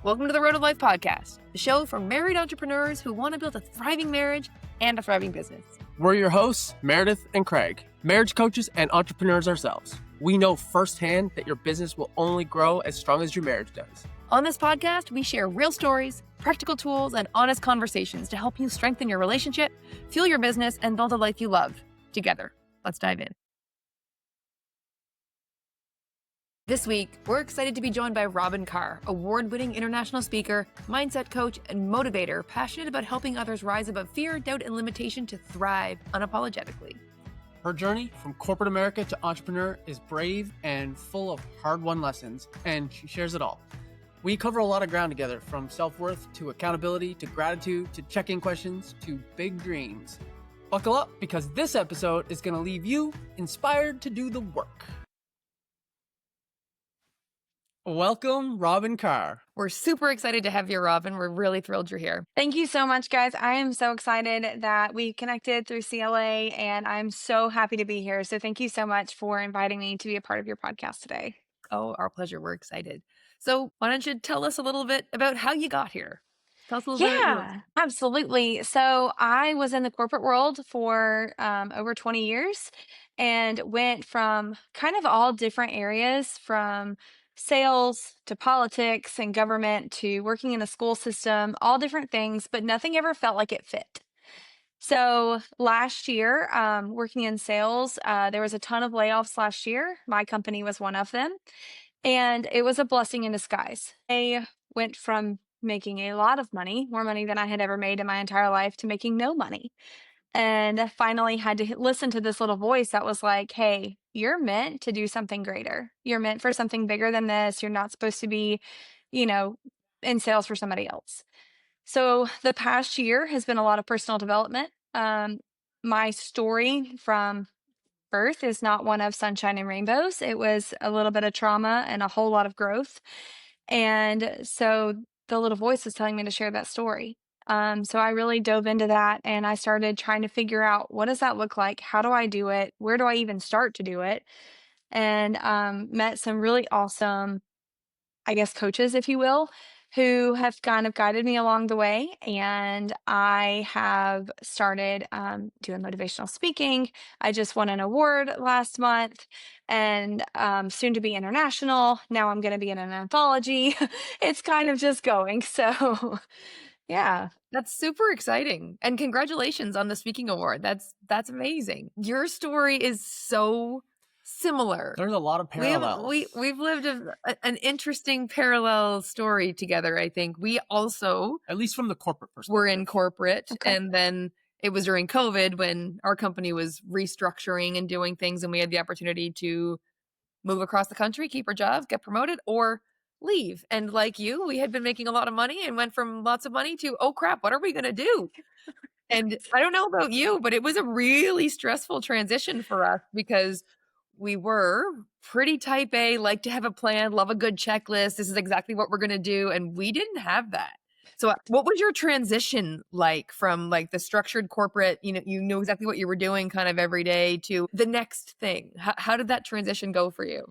Welcome to the Road of Life podcast, the show for married entrepreneurs who want to build a thriving marriage and a thriving business. We're your hosts, Meredith and Craig, marriage coaches and entrepreneurs ourselves. We know firsthand that your business will only grow as strong as your marriage does. On this podcast, we share real stories, practical tools, and honest conversations to help you strengthen your relationship, fuel your business, and build a life you love together. Let's dive in. This week, we're excited to be joined by Robin Carr, award-winning international speaker, mindset coach, and motivator, passionate about helping others rise above fear, doubt, and limitation to thrive unapologetically. Her journey from corporate America to entrepreneur is brave and full of hard-won lessons, and she shares it all. We cover a lot of ground together, from self-worth to accountability to gratitude to check-in questions to big dreams. Buckle up, because this episode is going to leave you inspired to do the work. Welcome, Robin Carr. We're super excited to have you, Robin. We're really thrilled you're here. Thank you so much, guys. I am so excited that we connected through CLA, and I'm so happy to be here. So thank you so much for inviting me to be a part of your podcast today. Oh, our pleasure. We're excited. So why don't you tell us a little bit about how you got here? Tell us a little bit. Yeah, absolutely. So I was in the corporate world for over 20 years and went from kind of all different areas, from sales to politics and government to working in a school system, all different things, but nothing ever felt like it fit. So last year, working in sales, there was a ton of layoffs last year. My company was one of them, and it was a blessing in disguise. I went from making a lot of money, more money than I had ever made in my entire life, to making no money. And I finally had to listen to this little voice that was like, hey, you're meant to do something greater. You're meant for something bigger than this. You're not supposed to be, in sales for somebody else. So the past year has been a lot of personal development. My story from birth is not one of sunshine and rainbows. It was a little bit of trauma and a whole lot of growth. And so the little voice was telling me to share that story. So I really dove into that, and I started trying to figure out, what does that look like? How do I do it? Where do I even start to do it? And met some really awesome, I guess, coaches, if you will, who have kind of guided me along the way. And I have started doing motivational speaking. I just won an award last month, and soon to be international. Now I'm going to be in an anthology. It's kind of just going. So yeah. That's super exciting. And congratulations on the speaking award. That's amazing. Your story is so similar. There's a lot of parallels. We've lived an interesting parallel story together, I think. We also, at least from the corporate perspective, were in corporate. Okay. And then it was during COVID when our company was restructuring and doing things, and we had the opportunity to move across the country, keep our jobs, get promoted, or leave. And like you, we had been making a lot of money and went from lots of money to, oh crap, what are we going to do? And I don't know about you, but it was a really stressful transition for us, because we were pretty type A, like to have a plan, love a good checklist. This is exactly what we're going to do. And we didn't have that. So what was your transition like from like the structured corporate, you knew exactly what you were doing kind of every day, to the next thing? How did that transition go for you?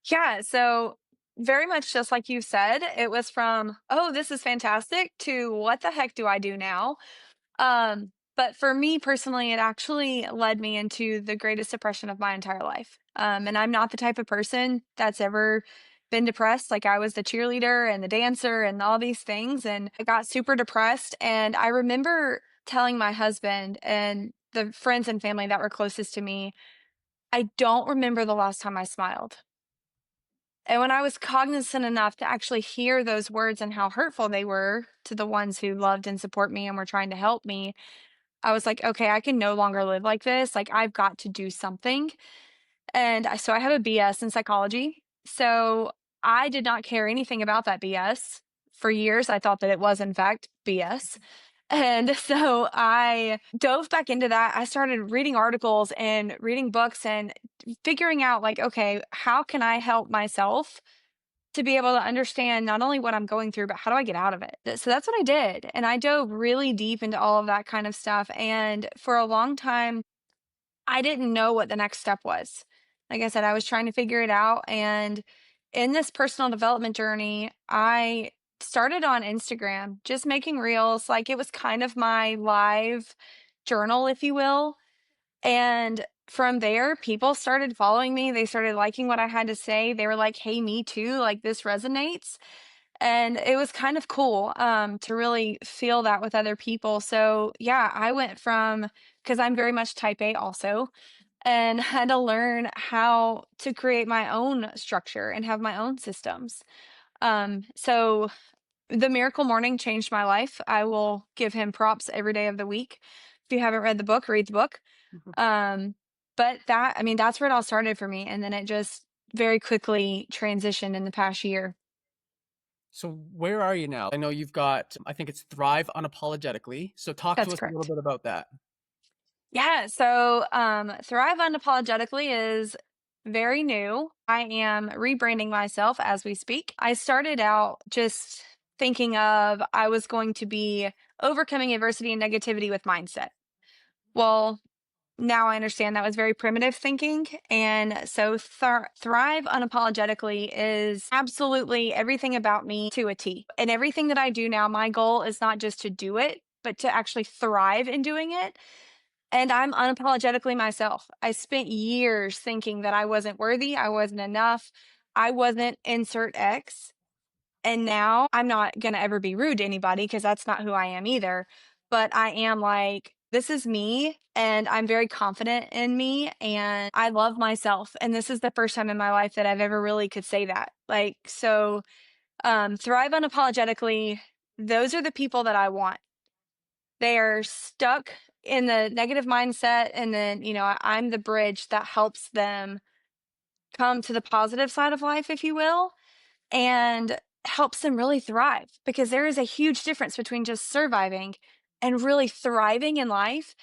Yeah. So very much just like you said, it was from, oh, this is fantastic, to what the heck do I do now? But for me personally, it actually led me into the greatest depression of my entire life. And I'm not the type of person that's ever been depressed. Like, I was the cheerleader and the dancer and all these things, and I got super depressed. And I remember telling my husband and the friends and family that were closest to me, I don't remember the last time I smiled. And when I was cognizant enough to actually hear those words and how hurtful they were to the ones who loved and support me and were trying to help me, I was like, okay, I can no longer live like this. Like, I've got to do something. And so I have a BS in psychology. So I did not care anything about that BS. For years, I thought that it was, in fact, BS. And so I dove back into that. I started reading articles and reading books and figuring out, like, okay, how can I help myself to be able to understand not only what I'm going through, but how do I get out of it? So that's what I did. And I dove really deep into all of that kind of stuff. And for a long time, I didn't know what the next step was. Like I said, I was trying to figure it out. And in this personal development journey, I started on Instagram, just making reels. Like it was kind of my live journal, if you will. And from there, people started following me. They started liking what I had to say. They were like, hey, me too. Like this resonates. And it was kind of cool to really feel that with other people. So, yeah, I went from, because I'm very much type A also, and had to learn how to create my own structure and have my own systems. So the Miracle Morning changed my life. I will give him props every day of the week. If you haven't read the book, read the book. Mhm. Um, but that, I mean, that's where it all started for me. And then it just very quickly transitioned in the past year. So where are you now? I know you've got, I think it's Thrive Unapologetically. So talk to That's us a little correct. bit about that. Yeah. So, Thrive Unapologetically is very new. I am rebranding myself as we speak. I started out just thinking of I was going to be overcoming adversity and negativity with mindset. Well, now I understand that was very primitive thinking. And so Thrive Unapologetically is absolutely everything about me to a T. And everything that I do now, my goal is not just to do it, but to actually thrive in doing it. And I'm unapologetically myself. I spent years thinking that I wasn't worthy, I wasn't enough, I wasn't insert X. And now I'm not going to ever be rude to anybody because that's not who I am either. But I am like, this is me and I'm very confident in me and I love myself. And this is the first time in my life that I've ever really could say that. Like, so, Thrive Unapologetically, those are the people that I want. They are stuck in the negative mindset. And then, I'm the bridge that helps them come to the positive side of life, if you will, and helps them really thrive because there is a huge difference between just surviving and really thriving in life.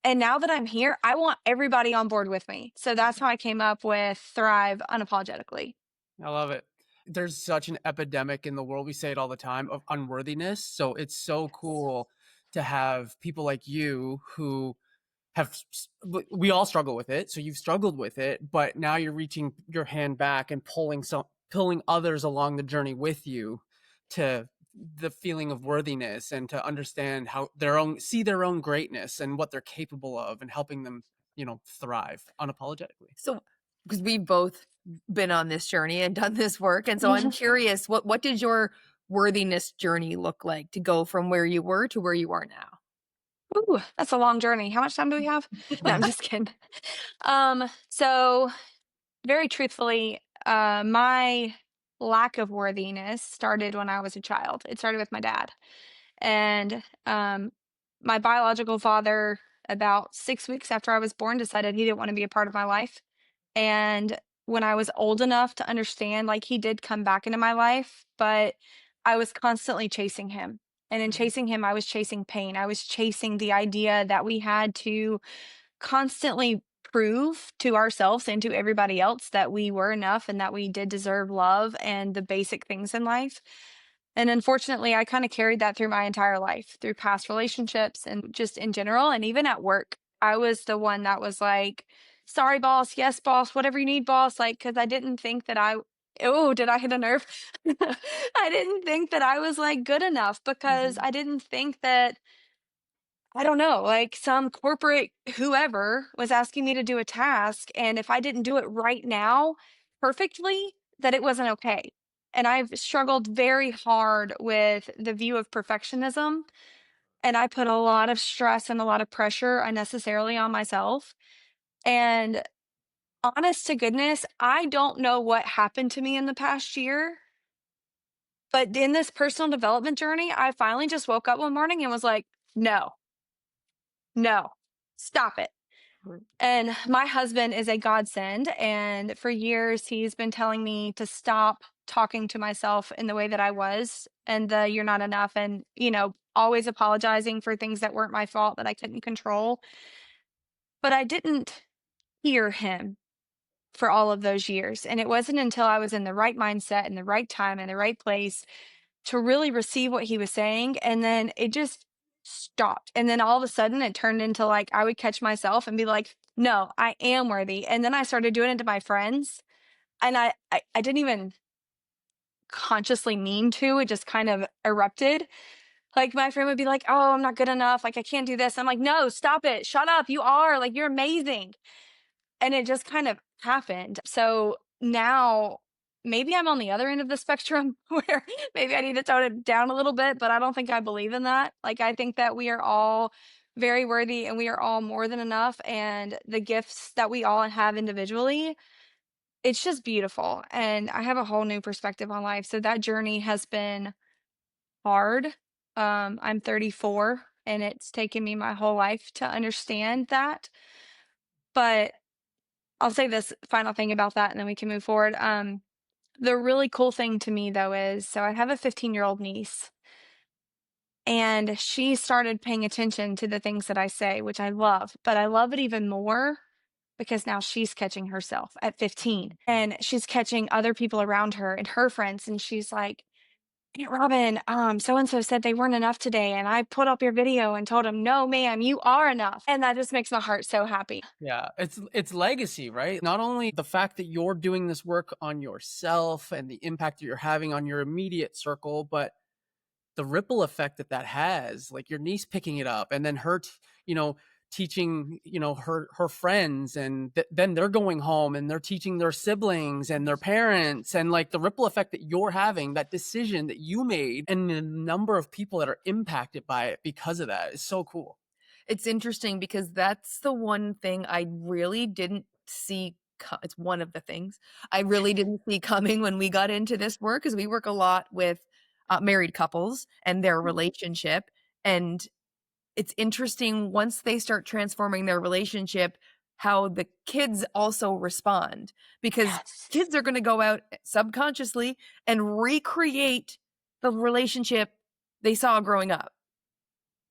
And now that I'm here, I want everybody on board with me. So that's how I came up with Thrive Unapologetically. I love it. There's such an epidemic in the world. We say it all the time of unworthiness. So it's so cool to have people like you who have, we all struggle with it. So you've struggled with it, but now you're reaching your hand back and pulling others along the journey with you to the feeling of worthiness and to understand how see their own greatness and what they're capable of and helping them, thrive unapologetically. So, because we've both been on this journey and done this work, and so I'm curious, what did your worthiness journey look like to go from where you were to where you are now? Ooh, that's a long journey. How much time do we have? No, I'm just kidding. So very truthfully, my lack of worthiness started when I was a child. It started with my dad. And my biological father, about 6 weeks after I was born, decided he didn't want to be a part of my life. And when I was old enough to understand, like he did come back into my life, but I was constantly chasing him. And in chasing him, I was chasing pain. I was chasing the idea that we had to constantly prove to ourselves and to everybody else that we were enough and that we did deserve love and the basic things in life. And unfortunately, I kind of carried that through my entire life, through past relationships and just in general. And even at work, I was the one that was like, sorry, boss. Yes, boss. Whatever you need, boss. Like, because I didn't think that oh, did I hit a nerve? I didn't think that I was like good enough because Mhm. I didn't think that I don't know, like some corporate whoever was asking me to do a task, and if I didn't do it right now perfectly, that it wasn't okay. And I've struggled very hard with the view of perfectionism, and I put a lot of stress and a lot of pressure unnecessarily on myself. And honest to goodness, I don't know what happened to me in the past year, but in this personal development journey, I finally just woke up one morning and was like, no, no, stop it. And my husband is a godsend. And for years, he's been telling me to stop talking to myself in the way that I was and the you're not enough and, always apologizing for things that weren't my fault that I couldn't control. But I didn't hear him for all of those years. And it wasn't until I was in the right mindset and the right time and the right place to really receive what he was saying. And then it just stopped. And then all of a sudden it turned into like I would catch myself and be like, no, I am worthy. And then I started doing it to my friends. And I didn't even consciously mean to, it just kind of erupted. Like, my friend would be like, "Oh, I'm not good enough. Like, I can't do this." I'm like, "No, stop it. Shut up. You are. Like, you're amazing." And it just kind of happened. So now maybe I'm on the other end of the spectrum where maybe I need to tone it down a little bit, but I don't think I believe in that. Like, I think that we are all very worthy and we are all more than enough. And the gifts that we all have individually, it's just beautiful. And I have a whole new perspective on life. So that journey has been hard. I'm 34 and it's taken me my whole life to understand that. But I'll say this final thing about that and then we can move forward. The really cool thing to me though is so I have a 15-year-old niece and she started paying attention to the things that I say, which I love, but I love it even more because now she's catching herself at 15 and she's catching other people around her and her friends. And she's like, "Hey, Robin, so and so said they weren't enough today. And I put up your video and told them, no, ma'am, you are enough." And that just makes my heart so happy. Yeah, it's legacy, right? Not only the fact that you're doing this work on yourself and the impact that you're having on your immediate circle, but the ripple effect that that has, like your niece picking it up and then you know, teaching, her friends, and then they're going home and they're teaching their siblings and their parents, and like the ripple effect that you're having, that decision that you made, and the number of people that are impacted by it because of that is so cool. It's interesting because that's the one thing I really didn't see it's one of the things I really didn't see coming when we got into this work, because we work a lot with, married couples and their relationship, and it's interesting once they start transforming their relationship, how the kids also respond, because Yes. kids are gonna go out subconsciously and recreate the relationship they saw growing up.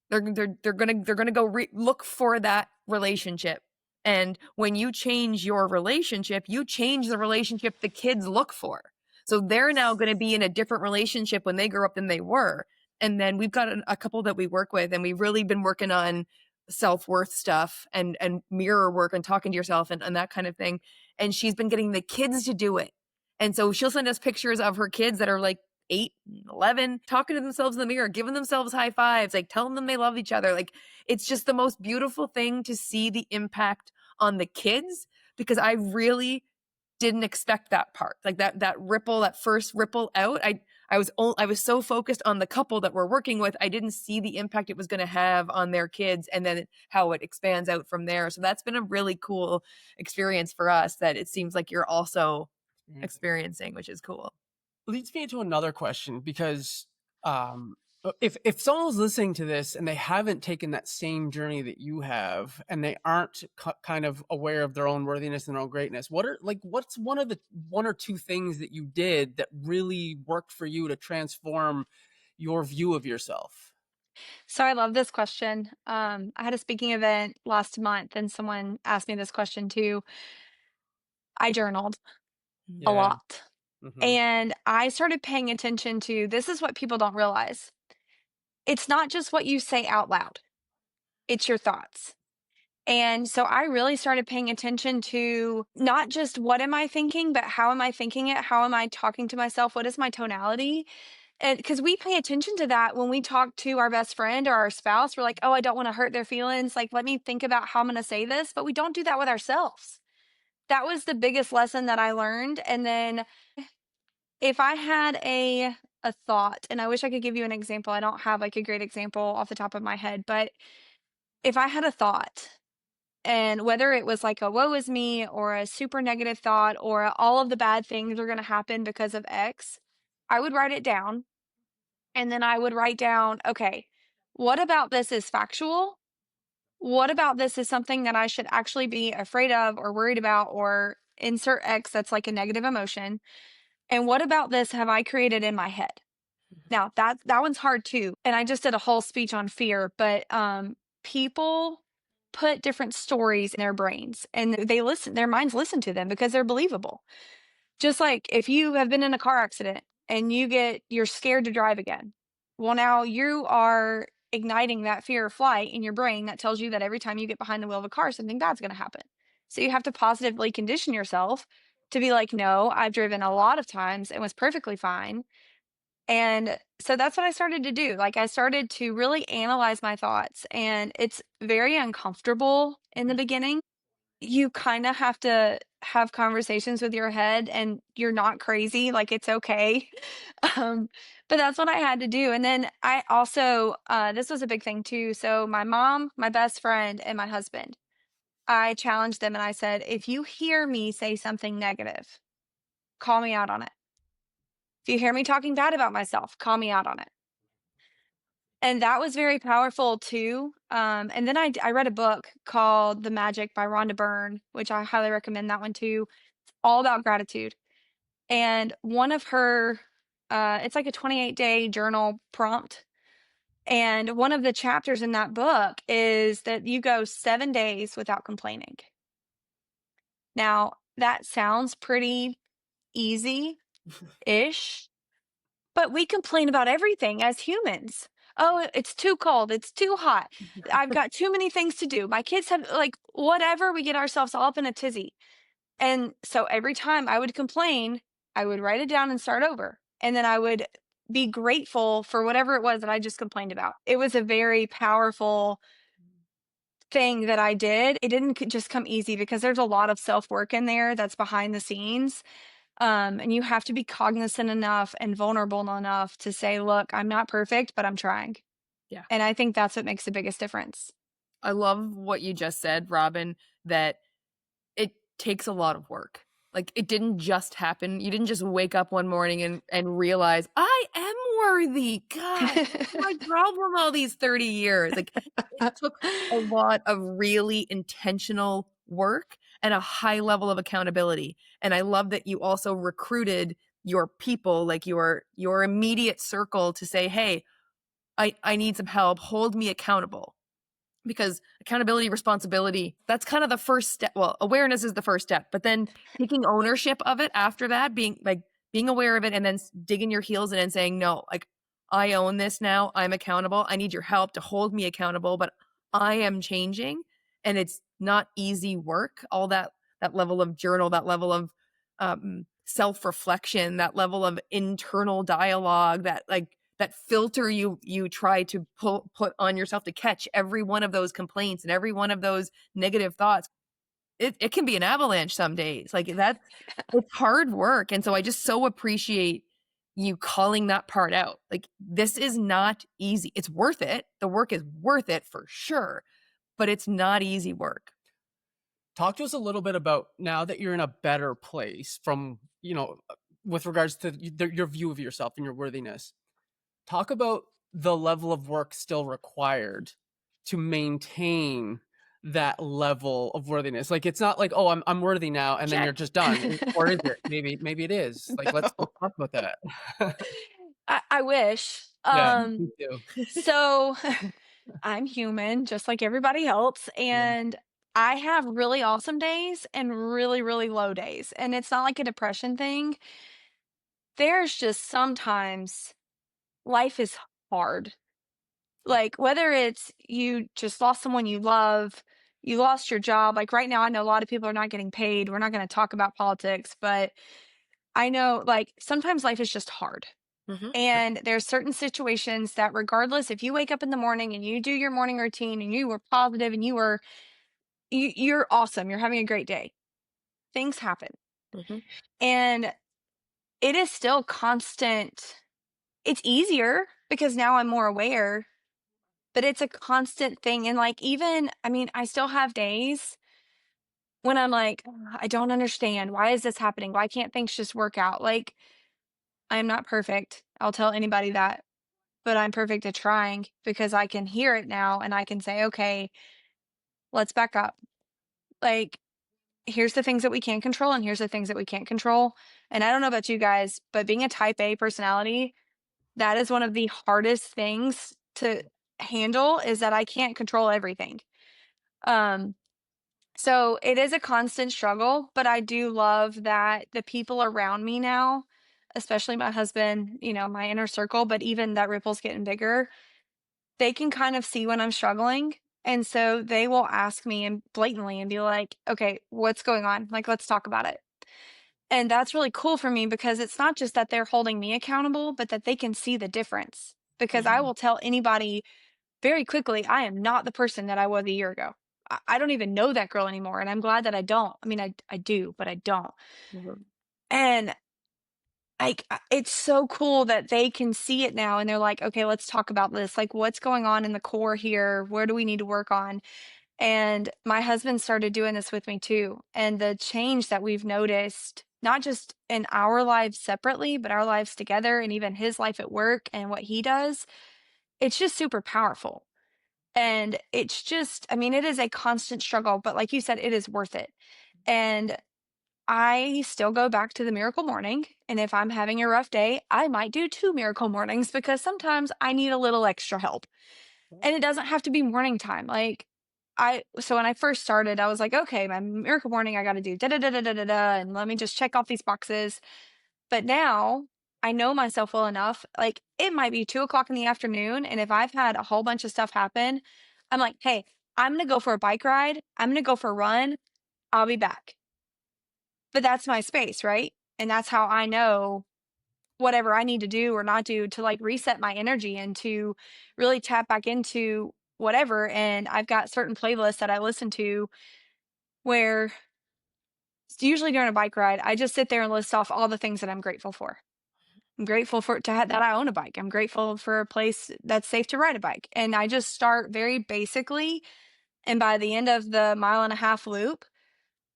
They're gonna go look for that relationship. And when you change your relationship, you change the relationship the kids look for. So they're now going to be in a different relationship when they grow up than they were. And then we've got a couple that we work with, and we've really been working on self-worth stuff and mirror work and talking to yourself and that kind of thing. And she's been getting the kids to do it. And so she'll send us pictures of her kids that are like 8, 11, talking to themselves in the mirror, giving themselves high fives, like telling them they love each other. Like, it's just the most beautiful thing to see the impact on the kids, because I really didn't expect that part. Like that ripple, that first ripple out. I was so focused on the couple that we're working with, I didn't see the impact it was going to have on their kids, and then how it expands out from there. So that's been a really cool experience for us that it seems like you're also experiencing, which is cool. Leads me into another question, because if someone's listening to this and they haven't taken that same journey that you have, and they aren't kind of aware of their own worthiness and their own greatness, what's one or two things that you did that really worked for you to transform your view of yourself? So I love this question. I had a speaking event last month and someone asked me this question too. I journaled a Yeah. lot. Hmm. And I started paying attention to this is what people don't realize. It's not just what you say out loud, it's your thoughts. And so I really started paying attention to not just what am I thinking, but how am I thinking it? How am I talking to myself? What is my tonality? And because we pay attention to that when we talk to our best friend or our spouse, we're like, oh, I don't want to hurt their feelings. Like, let me think about how I'm going to say this. But we don't do that with ourselves. That was the biggest lesson that I learned. And then if I had a thought, and I wish I could give you an example. I don't have like a great example off the top of my head, but if I had a thought, and whether it was like a woe is me or a super negative thought or all of the bad things are going to happen because of X, I would write it down. And then I would write down, okay, what about this is factual? What about this is something that I should actually be afraid of or worried about, or insert X that's like a negative emotion? And what about this have I created in my head? Now that one's hard too. And I just did a whole speech on fear, but people put different stories in their brains and their minds listen to them because they're believable. Just like if you have been in a car accident and you're scared to drive again. Well, now you are igniting that fear of flight in your brain that tells you that every time you get behind the wheel of a car, something bad's going to happen. So you have to positively condition yourself to be like, no, I've driven a lot of times and was perfectly fine. And so that's what I started to do. Like, I started to really analyze my thoughts, and it's very uncomfortable in the beginning. You kind of have to have conversations with your head, and you're not crazy. Like, it's okay. Um, but that's what I had to do. And then I also, this was a big thing too. So, my mom, my best friend, and my husband, I challenged them and I said, if you hear me say something negative, call me out on it. If you hear me talking bad about myself, call me out on it. And that was very powerful too. And then I read a book called The Magic by Rhonda Byrne, which I highly recommend that one too. All about gratitude. And one of her, it's like a 28-day journal prompt. And one of the chapters in that book is that you go 7 days without complaining. Now, that sounds pretty easy ish, but we complain about everything as humans. Oh, it's too cold. It's too hot. I've got too many things to do. My kids have, like, whatever, we get ourselves all up in a tizzy. And so every time I would complain, I would write it down and start over. And then I would be grateful for whatever it was that I just complained about. It was a very powerful thing that I did. It didn't just come easy because there's a lot of self work in there that's behind the scenes. And you have to be cognizant enough and vulnerable enough to say, look, I'm not perfect, but I'm trying. Yeah. And I think that's what makes the biggest difference. I love what you just said, Robin, that it takes a lot of work. Like, it didn't just happen. You didn't just wake up one morning and realize, I am worthy. God, what's my problem all these 30 years? Like, it took a lot of really intentional work and a high level of accountability. And I love that you also recruited your people, like your immediate circle, to say, hey, I need some help. Hold me accountable. Because accountability, responsibility, that's kind of the first step. Well, awareness is the first step, but then taking ownership of it after that, being aware of it, and then digging your heels in and saying, no, like, I own this now. I'm accountable. I need your help to hold me accountable, but I am changing, and it's not easy work. All that level of journal, that level of self-reflection, that level of internal dialogue, that filter you try to put on yourself to catch every one of those complaints and every one of those negative thoughts. It can be an avalanche some days. Like, it's hard work. And so I just so appreciate you calling that part out. Like, this is not easy. It's worth it. The work is worth it for sure, but it's not easy work. Talk to us a little bit about, now that you're in a better place from, with regards to your view of yourself and your worthiness. Talk about the level of work still required to maintain that level of worthiness. Like, it's not like, oh, I'm worthy now, and then you're Check. just done. Or is it? Maybe it is. Like, let's No. talk about that. I wish. Yeah, me too. So I'm human, just like everybody else. Yeah. And I have really awesome days and really, really low days. And it's not like a depression thing. There's just sometimes life is hard. Like, whether it's you just lost someone you love, you lost your job. Like, right now, I know a lot of people are not getting paid. We're not going to talk about politics, but I know, like, sometimes life is just hard. Mhm. And there's certain situations that, regardless, if you wake up in the morning and you do your morning routine and you were positive and you're awesome, you're having a great day, things happen. Mhm. And it is still constant. It's easier because now I'm more aware, but it's a constant thing. And, like, even, I mean, I still have days when I'm like, "Ugh, I don't understand. Why is this happening? Why can't things just work out?" Like, I'm not perfect. I'll tell anybody that, but I'm perfect at trying because I can hear it now and I can say, okay, let's back up. Like, here's the things that we can control and here's the things that we can't control. And I don't know about you guys, but being a type A personality, that is one of the hardest things to handle, is that I can't control everything. Um, so it is a constant struggle, but I do love that the people around me now, especially my husband, my inner circle, but even that ripple's getting bigger, they can kind of see when I'm struggling. And so they will ask me and blatantly and be like, okay, what's going on? Like, let's talk about it. And that's really cool for me because it's not just that they're holding me accountable, but that they can see the difference. Because I Mhm. will tell anybody very quickly, I am not the person that I was a year ago. I don't even know that girl anymore. And I'm glad that I don't. I mean, I do, but I don't. Mhm. And like, it's so cool that they can see it now and they're like, okay, let's talk about this. Like, what's going on in the core here? Where do we need to work on? And my husband started doing this with me too. And the change that we've noticed, not just in our lives separately, but our lives together and even his life at work and what he does, it's just super powerful. And it's just, I mean, it is a constant struggle, but like you said, it is worth it. And I still go back to the miracle morning. And if I'm having a rough day, I might do two miracle mornings because sometimes I need a little extra help. And it doesn't have to be morning time. Like, so when I first started, I was like, okay, my miracle morning, I got to do da da da da da da da, and let me just check off these boxes. But now I know myself well enough. Like, it might be 2 o'clock in the afternoon. And if I've had a whole bunch of stuff happen, I'm like, hey, I'm going to go for a bike ride. I'm going to go for a run. I'll be back. But that's my space, right? And that's how I know whatever I need to do or not do to like reset my energy and to really tap back into whatever. And I've got certain playlists that I listen to where usually during a bike ride, I just sit there and list off all the things that I'm grateful for. I'm grateful for that I own a bike. I'm grateful for a place that's safe to ride a bike. And I just start very basically. And by the end of the mile and a half loop,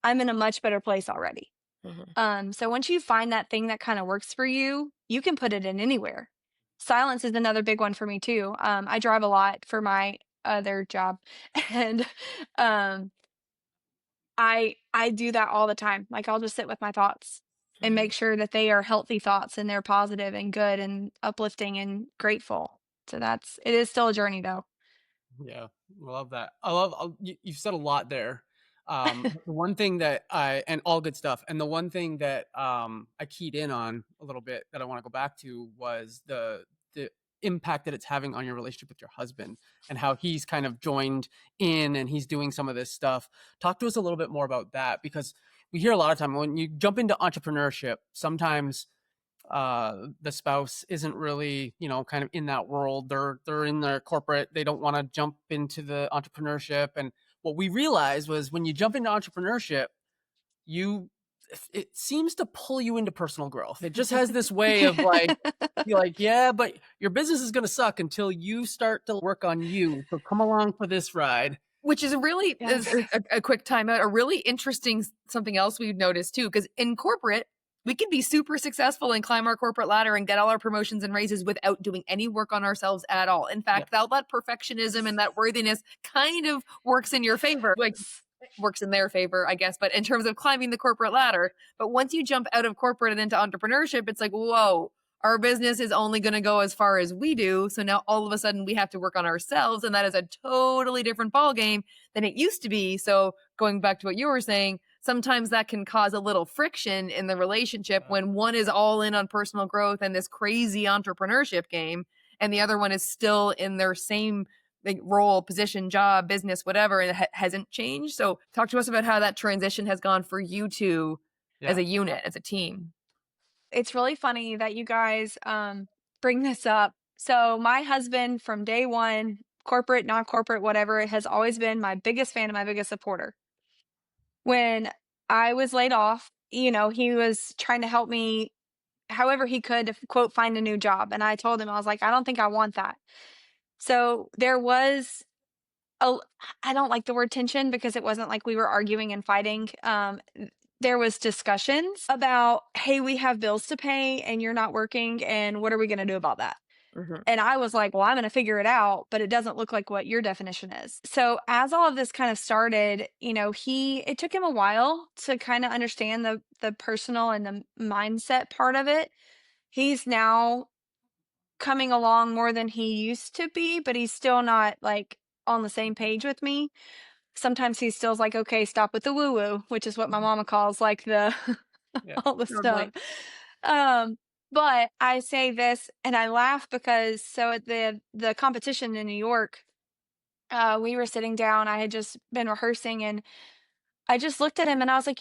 I'm in a much better place already. Mhm. So once you find that thing that kind of works for you, you can put it in anywhere. Silence is another big one for me too. I drive a lot for my other job, and um, I do that all the time. Like, I'll just sit with my thoughts and Mhm. make sure that they are healthy thoughts and they're positive and good and uplifting and grateful. So it is still a journey though. Yeah, I love that. I love you've said a lot there. The one thing that I and all good stuff, and the one thing that I keyed in on a little bit that I want to go back to was the impact that it's having on your relationship with your husband and how he's kind of joined in and he's doing some of this stuff. Talk to us a little bit more about that because we hear a lot of time when you jump into entrepreneurship, sometimes the spouse isn't really, you know, kind of in that world. They're in their corporate. They don't want to jump into the entrepreneurship. And what we realized was when you jump into entrepreneurship, you it seems to pull you into personal growth. It just has this way of like you're like, yeah, but your business is going to suck until you start to work on you. So come along for this ride. Which is really is Yes. a quick timeout, a really interesting something else we've noticed too, because in corporate, we can be super successful and climb our corporate ladder and get all our promotions and raises without doing any work on ourselves at all. In Yeah. fact, that perfectionism and that worthiness kind of works in your favor. Like works in their favor, I guess, but in terms of climbing the corporate ladder. But once you jump out of corporate and into entrepreneurship, it's like, whoa, our business is only going to go as far as we do. So now all of a sudden we have to work on ourselves. And that is a totally different ballgame than it used to be. So going back to what you were saying, sometimes that can cause a little friction in the relationship when one is all in on personal growth and this crazy entrepreneurship game, and the other one is still in their same like role, position, job, business, whatever, and it hasn't changed. So talk to us about how that transition has gone for you two as Yeah. a unit, as a team. It's really funny that you guys bring this up. So, my husband from day one, corporate, not corporate, whatever, has always been my biggest fan and my biggest supporter. When I was laid off, he was trying to help me however he could to quote find a new job. And I told him, I was like, I don't think I want that. So, there was a, I don't like the word tension because it wasn't like we were arguing and fighting. There was discussions about, hey, we have bills to pay and you're not working, and what are we going to do about that? Mhm. And I was like, well, I'm going to figure it out, but it doesn't look like what your definition is. So as all of this kind of started, it took him a while to kind of understand the personal and the mindset part of it. He's now coming along more than he used to be, but he's still not like on the same page with me. Sometimes he still's like, okay, stop with the woo woo, which is what my mama calls like the Yeah. all the stuff. Totally. Um, but I say this and I laugh because so at the competition in New York, we were sitting down. I had just been rehearsing and I just looked at him and I was like,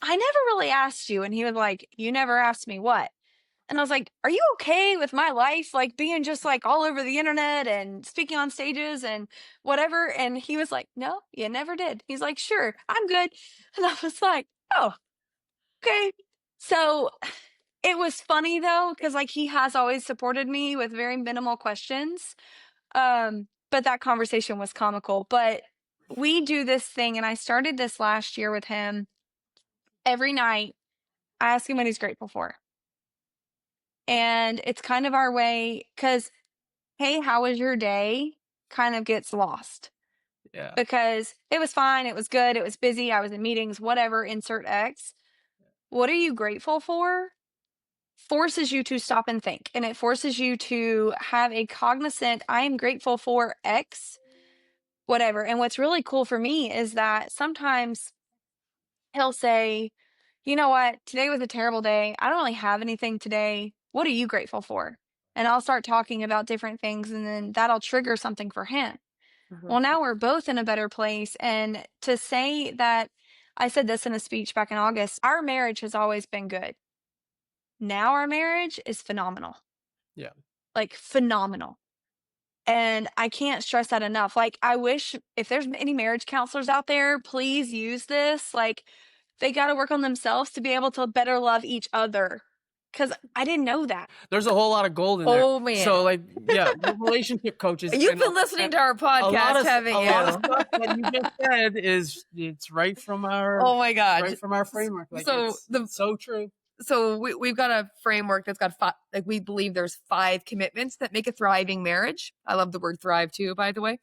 I never really asked you. And he was like, you never asked me what? And I was like, are you okay with my life, like being just like all over the internet and speaking on stages and whatever? And he was like, no, you never did. He's like, sure, I'm good. And I was like, oh, okay. So it was funny though, because like he has always supported me with very minimal questions. But that conversation was comical. But we do this thing, and I started this last year with him. Every night, I ask him what he's grateful for. And it's kind of our way, because, hey, how was your day? Kind of gets lost Yeah. because it was fine. It was good. It was busy. I was in meetings, whatever, insert X. What are you grateful for? Forces you to stop and think. And it forces you to have a cognizant, I am grateful for X, whatever. And what's really cool for me is that sometimes he'll say, you know what, today was a terrible day. I don't really have anything today. What are you grateful for? And I'll start talking about different things, and then that'll trigger something for him. Mhm. Well, now we're both in a better place. And to say that, I said this in a speech back in August, our marriage has always been good. Now our marriage is phenomenal, Yeah. like phenomenal. And I can't stress that enough. Like, I wish if there's any marriage counselors out there, please use this. Like, they got to work on themselves to be able to better love each other. Because I didn't know that. There's a whole lot of gold in there. Oh, man. So like, yeah, we're relationship coaches. You've and been listening to our a lot podcast, of haven't a lot of you? stuff that you just said is it's Oh my gosh. right from our framework. Like So it's so true. So we've got a framework that's got like we believe there's 5 commitments that make a thriving marriage. I love the word thrive too, by the way.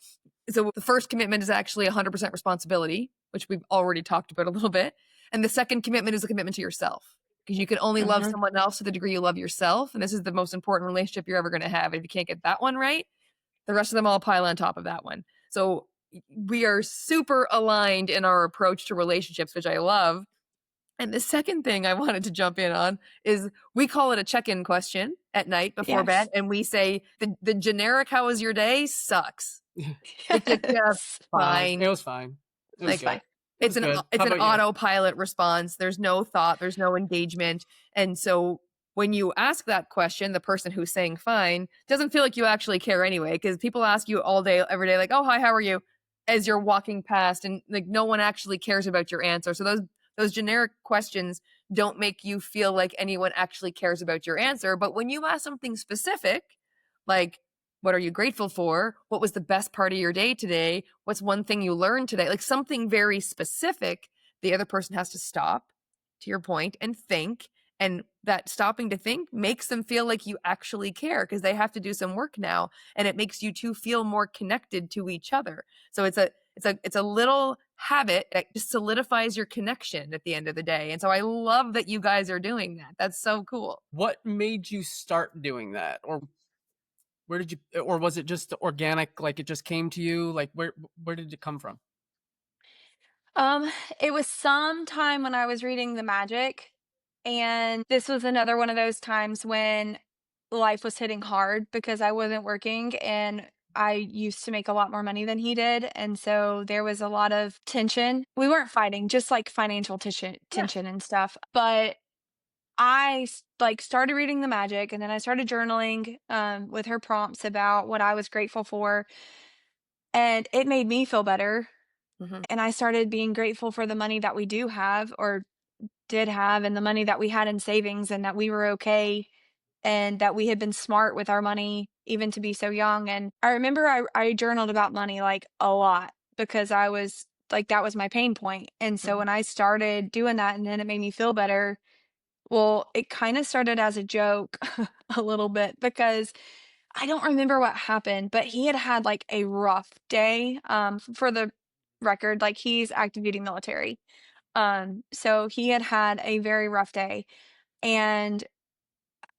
So the first commitment is actually 100% responsibility, which we've already talked about a little bit. And the second commitment is a commitment to yourself, because you can only love someone else to the degree you love yourself. And this is the most important relationship you're ever going to have. If you can't get that one right, the rest of them all pile on top of that one. So we are super aligned in our approach to relationships, which I love. And the second thing I wanted to jump in on is we call it a check-in question at night before bed. Yes. And we say the generic, how was your day, sucks. It's just Yes. Fine. It fine. was fine. It was Like, good. It it's was good. it's How an about you? autopilot response. There's no thought, there's no engagement. And so when you ask that question, the person who's saying fine doesn't feel like you actually care anyway, because people ask you all day, every day, like, oh, hi, how are you? As you're walking past, and like no one actually cares about your answer. So those generic questions don't make you feel like anyone actually cares about your answer. But when you ask something specific, like, what are you grateful for? What was the best part of your day today? What's one thing you learned today? Like something very specific, the other person has to stop, to your point, and think. And that stopping to think makes them feel like you actually care, because they have to do some work now. And it makes you two feel more connected to each other. So it's a little habit that just solidifies your connection at the end of the day. And so I love that you guys are doing that. That's so cool. What made you start doing that? Or where did you, or was it just organic? Like it just came to you? Like where did it come from? Um, it was sometime when I was reading The Magic, and this was another one of those times when life was hitting hard because I wasn't working, and I used to make a lot more money than he did, and so there was a lot of tension. We weren't fighting, just like financial Yeah. tension and stuff. But like started reading The Magic, and then I started journaling with her prompts about what I was grateful for, and it made me feel better. Mhm. And I started being grateful for the money that we do have, or did have, and the money that we had in savings, and that we were okay, and that we had been smart with our money even to be so young. And I remember I journaled about money like a lot, because I was like, that was my pain point. And so Mhm. when I started doing that, and then it made me feel better, well, it kind of started as a joke a little bit, because I don't remember what happened, but he had had like a rough day. For the record, like he's active duty military. So he had had a very rough day, and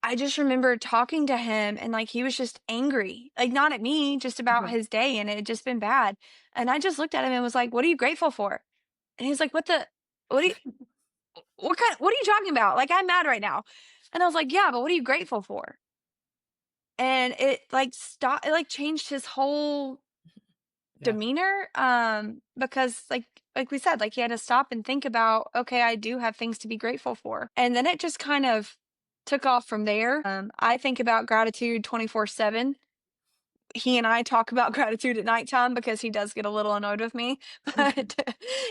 I just remember talking to him, and like he was just angry, like not at me, just about Mhm. his day, and it had just been bad. And I just looked at him and was like, "What are you grateful for?" And he's like, what do you, what are you talking about? Like, I'm mad right now." And I was like, "Yeah, but what are you grateful for?" And it like stopped, it like changed his whole demeanor, because like we said, like he had to stop and think about, okay, I do have things to be grateful for. And then it just kind of took off from there. I think about gratitude 24/7. He and I talk about gratitude at nighttime because he does get a little annoyed with me, but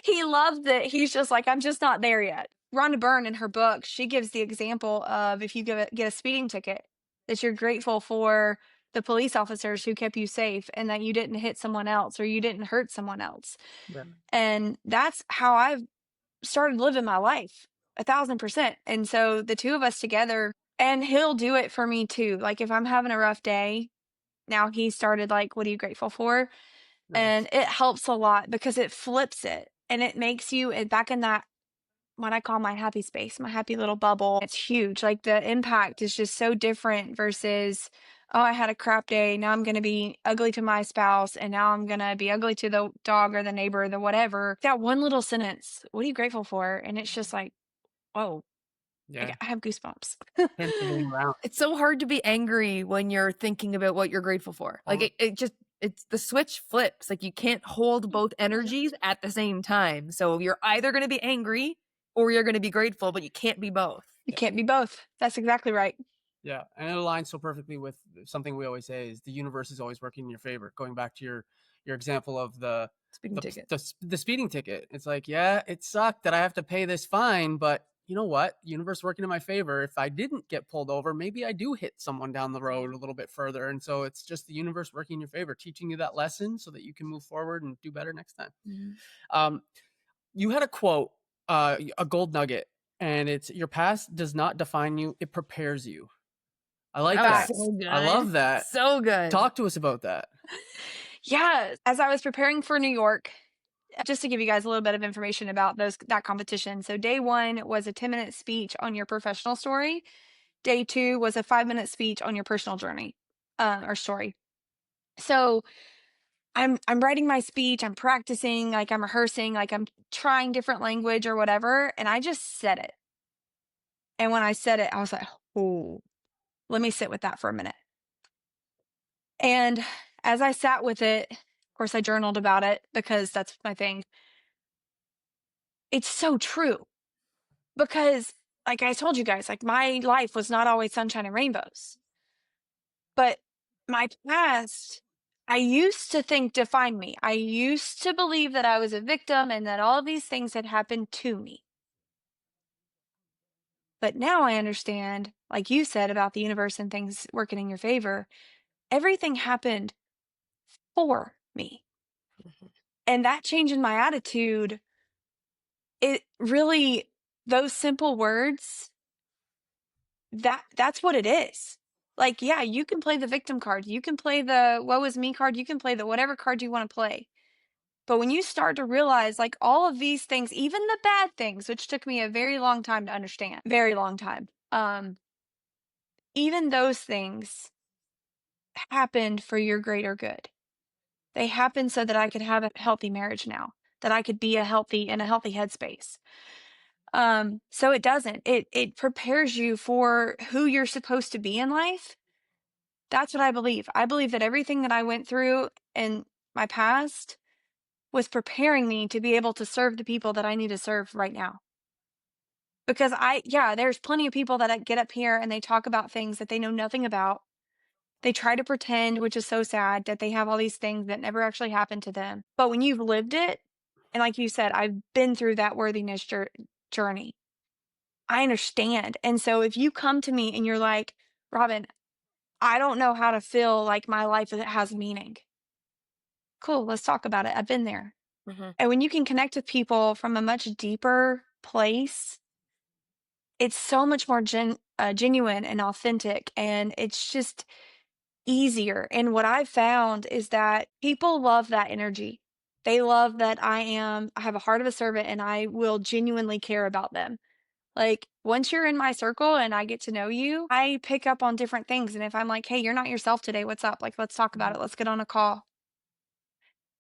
he loves it. He's just like, I'm just not there yet. Rhonda Byrne in her book, she gives the example of if you get a speeding ticket, that you're grateful for the police officers who kept you safe and that you didn't hit someone else or you didn't hurt someone else. Yeah. And that's how I've started living my life 1,000%. And so the two of us together, and he'll do it for me too. Like if I'm having a rough day, now he started like, what are you grateful for? And Nice. it helps a lot because it flips it and it makes you back in that what I call my happy space, my happy little bubble. It's huge. Like the impact is just so different versus, oh, I had a crap day. Now I'm going to be ugly to my spouse and now I'm going to be ugly to the dog or the neighbor or the whatever. That one little sentence, what are you grateful for? And it's just like, whoa, like Yeah. I have goosebumps. Turns everything around. It's so hard to be angry when you're thinking about what you're grateful for. Like All it just it's the switch flips. Like you can't hold both energies at the same time. So you're either going to be angry or you're going to be grateful, but you can't be both. You can't be both. That's exactly right. Yeah, and it aligns so perfectly with something we always say is the universe is always working in your favor. Going back to your example of Speeding ticket. the speeding ticket, it's like, yeah, it sucked that I have to pay this fine, but you know what? Universe working in my favor. If I didn't get pulled over, maybe I do hit someone down the road a little bit further, and so it's just the universe working in your favor, teaching you that lesson so that you can move forward and do better next time. You had a quote, a gold nugget, and it's your past does not define you; it prepares you. I like That was that. so good. I love that. So good. Talk to us about that. Yeah, as I was preparing for New York, just to give you guys a little bit of information about that competition. So day 1 was a 10-minute speech on your professional story. Day 2 was a 5-minute speech on your personal journey or story. So I'm writing my speech, I'm practicing, like I'm rehearsing, like I'm trying different language or whatever, and I just said it. And when I said it, I was like, "Oh, let me sit with that for a minute." And as I sat with it, of course I journaled about it because that's my thing. It's so true because like I told you guys, like my life was not always sunshine and rainbows. But my past, I used to think defined me. I used to believe that I was a victim and that all of these things had happened to me. But now I understand, like you said about the universe and things working in your favor, everything happened for me. And that change in my attitude, it really, those simple words, that's what it is. Like, yeah, you can play the victim card. You can play the woe is me card. You can play the whatever card you want to play. But when you start to realize like all of these things, even the bad things, which took me a very long time to understand, very long time. Even those things happened for your greater good. They happened so that I could have a healthy marriage now, that I could be in a healthy headspace. So it doesn't. It prepares you for who you're supposed to be in life. That's what I believe. I believe that everything that I went through in my past was preparing me to be able to serve the people that I need to serve right now. Because there's plenty of people that get up here and they talk about things that they know nothing about. They try to pretend, which is so sad, that they have all these things that never actually happened to them. But when you've lived it, and like you said, I've been through that worthiness journey. I understand. And so if you come to me and you're like, Robin, I don't know how to feel like my life has meaning. Cool, let's talk about it. I've been there. And when you can connect with people from a much deeper place, it's so much more genuine and authentic. And it's just easier. And what I've found is that people love that energy. They love that I have a heart of a servant and I will genuinely care about them. Like once you're in my circle and I get to know you, I pick up on different things. And if I'm like, hey, you're not yourself today, what's up? Like, let's talk about it. Let's get on a call.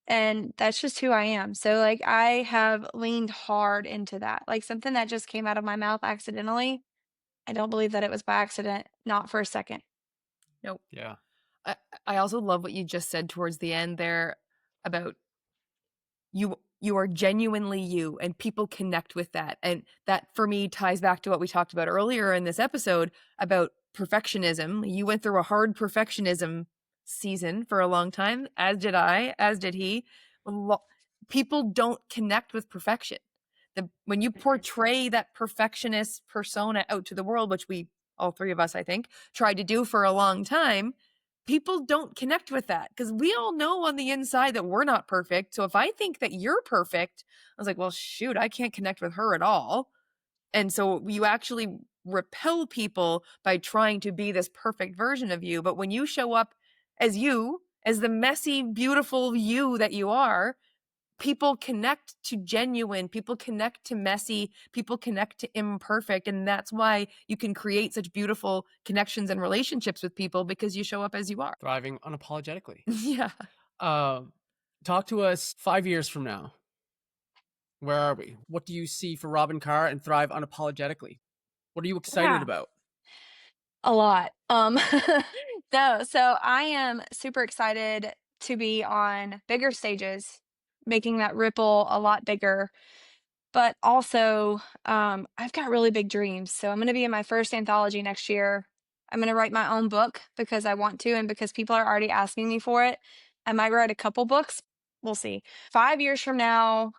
And that's just who I am. So like I have leaned hard into that. Like something that just came out of my mouth accidentally. I don't believe that it was by accident, not for a second. Nope. Yeah. I also love what you just said towards the end there about you are genuinely you, and people connect with that. And that for me ties back to what we talked about earlier in this episode about perfectionism. You went through a hard perfectionism season for a long time, as did I, as did he. People don't connect with perfection. When you portray that perfectionist persona out to the world, which we, all three of us, I think, tried to do for a long time, people don't connect with that because we all know on the inside that we're not perfect. So if I think that you're perfect, I was like, well, shoot, I can't connect with her at all. And so you actually repel people by trying to be this perfect version of you. But when you show up as you, as the messy, beautiful you that you are, people connect to genuine, people connect to messy, people connect to imperfect. And that's why you can create such beautiful connections and relationships with people, because you show up as you are. Thriving unapologetically. Yeah. Talk to us 5 years from now. Where are we? What do you see for Robin Carr and Thrive Unapologetically? What are you excited Yeah, about? a lot. No, so I am super excited to be on bigger stages, making that ripple a lot bigger. But also, I've got really big dreams. So I'm going to be in my first anthology next year. I'm going to write my own book because I want to, and because people are already asking me for it. I might write a couple books. We'll see. 5 years from now,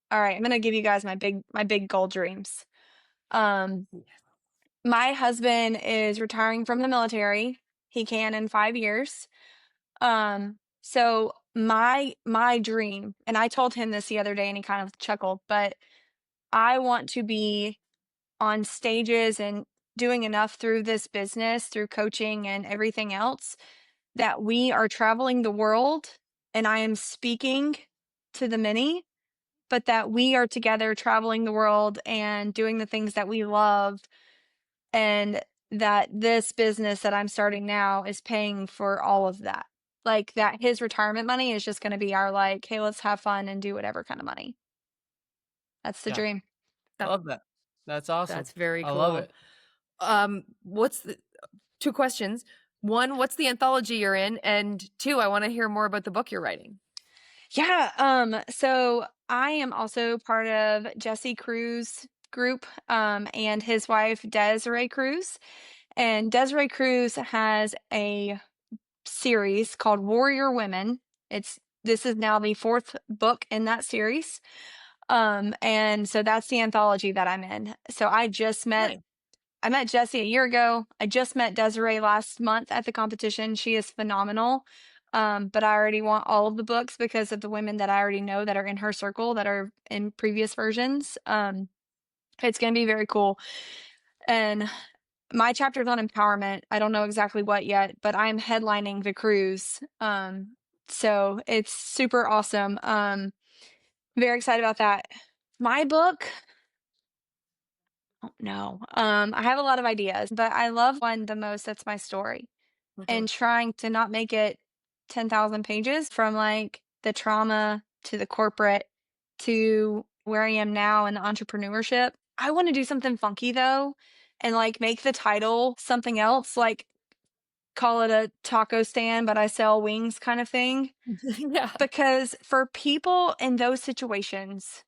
all right, I'm going to give you guys my big goal dreams. Um, my husband is retiring from the military. He can in 5 years. So my dream, and I told him this the other day and he kind of chuckled, but I want to be on stages and doing enough through this business, through coaching and everything else, that we are traveling the world and I am speaking to the many, but that we are together traveling the world and doing the things that we love, and that this business that I'm starting now is paying for all of that. Like that his retirement money is just going to be our like, hey, let's have fun and do whatever kind of money. That's the Yeah, dream. I That, love that. That's awesome. that's very I love cool. it. What's the two questions? One, what's the anthology you're in? And two, I want to hear more about the book you're writing. Yeah, so I am also part of Jesse Cruz group, and his wife Desiree Cruz. And Desiree Cruz has a series called Warrior Women. This is now the fourth book in that series. And so that's the anthology that I'm in. So Nice. I met Jessie a year ago. I just met Desiree last month at the competition. She is phenomenal. But I already want all of the books because of the women that I already know that are in her circle that are in previous versions. It's going to be very cool. And my chapter is on empowerment. I don't know exactly what yet, but I'm headlining the cruise. So it's super awesome. Very excited about that. My book, oh no. I have a lot of ideas, but I love one the most. That's my story. Mm-hmm. And trying to not make it 10,000 pages, from like the trauma to the corporate to where I am now in the entrepreneurship. I want to do something funky though, and like make the title something else, like call it a taco stand, but I sell wings kind of thing. Yeah. Because for people in those situations,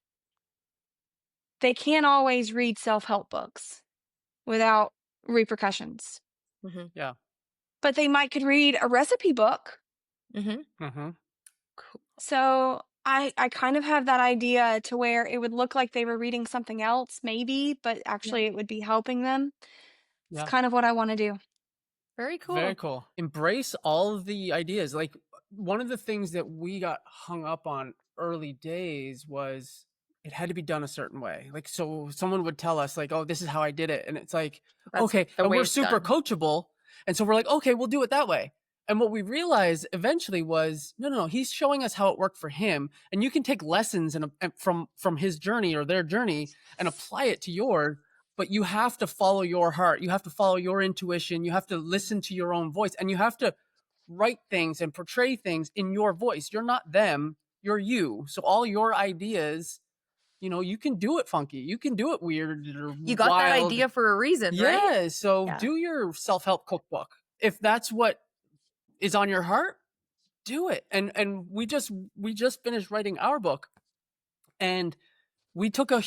they can't always read self help books without repercussions, Mm-hmm. Yeah. but they might could read a recipe book. Mm-hmm. Mm-hmm. Cool. So I kind of have that idea to where it would look like they were reading something else, maybe, but Yeah. actually it would be helping them. It's Yeah. kind of what I want to do. Very Very cool. cool. Embrace all of the ideas. Like one of the things that we got hung up on early days was it had to be done a certain way. Like so someone would tell us like, "Oh, this is how I did it." And it's like, That's "Okay, the and way we're it's super done. coachable." And so we're like, "Okay, we'll do it that way." And what we realized eventually was, no, he's showing us how it worked for him, and you can take lessons and from his journey or their journey and apply it to yours, but you have to follow your heart. You have to follow your intuition. You have to listen to your own voice, and you have to write things and portray things in your voice. You're not them, you're you. So all your ideas, you can do it funky. You can do it weird or You got that wild. idea for a reason, right? Yeah. So Yeah. do your self-help cookbook. If that's what is on your heart, do it. And we just finished writing our book And we took a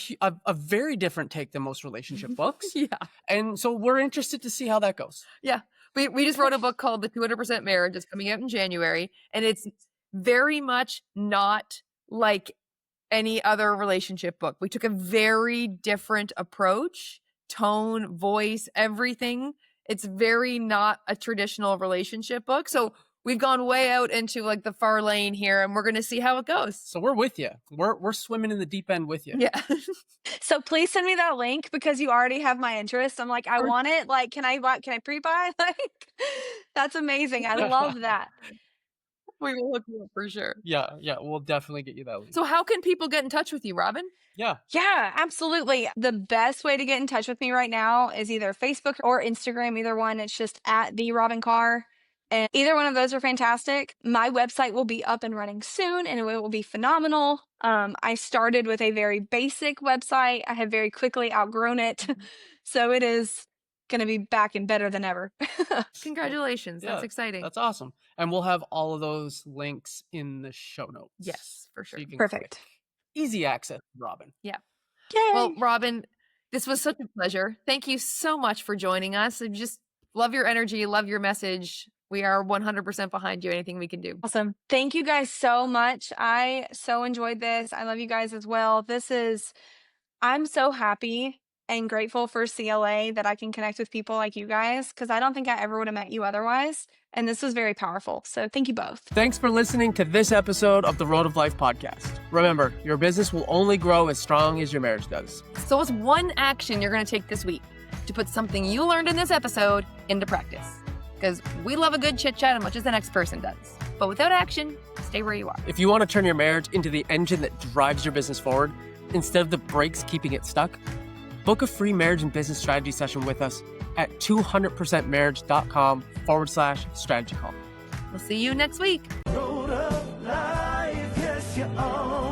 very different take than most relationship books. Yeah. And so we're interested to see how that goes. Yeah. We just wrote a book called The 200% Marriage. It's coming out in January. And it's very much not like any other relationship book. We took a very different approach, tone, voice, everything. It's very not a traditional relationship book. So we've gone way out into like the far lane here, and we're going to see how it goes. So we're with you. We're swimming in the deep end with you. Yeah. So please send me that link because you already have my interest. I'm like, I want it. Like, can I pre-buy? Like, that's amazing. I love that. We will look you up for sure. Yeah, we'll definitely get you that link. So how can people get in touch with you, Robin? Yeah. Yeah, absolutely. The best way to get in touch with me right now is either Facebook or Instagram, either one. It's just at the Robin Carr. And either one of those are fantastic. My website will be up and running soon and it will be phenomenal. I started with a very basic website. I have very quickly outgrown it. So it is going to be back and better than ever. Congratulations. That's exciting. That's awesome. And we'll have all of those links in the show notes. Yes, for sure. So you can Perfect. click. Easy access, Robin. Yeah. Yay. Well, Robin, this was such a pleasure. Thank you so much for joining us. I just love your energy, love your message. We are 100% behind you. Anything we can do. Awesome. Thank you guys so much. I so enjoyed this. I love you guys as well. I'm so happy and grateful for CLA that I can connect with people like you guys because I don't think I ever would have met you otherwise. And this was very powerful. So thank you both. Thanks for listening to this episode of the Road of Life podcast. Remember, your business will only grow as strong as your marriage does. So what's one action you're going to take this week to put something you learned in this episode into practice? Because we love a good chit-chat as much as the next person does. But without action, stay where you are. If you want to turn your marriage into the engine that drives your business forward, instead of the brakes keeping it stuck, book a free marriage and business strategy session with us at 200percentmarriage.com/strategy call. We'll see you next week. Road of life, yes, you're on.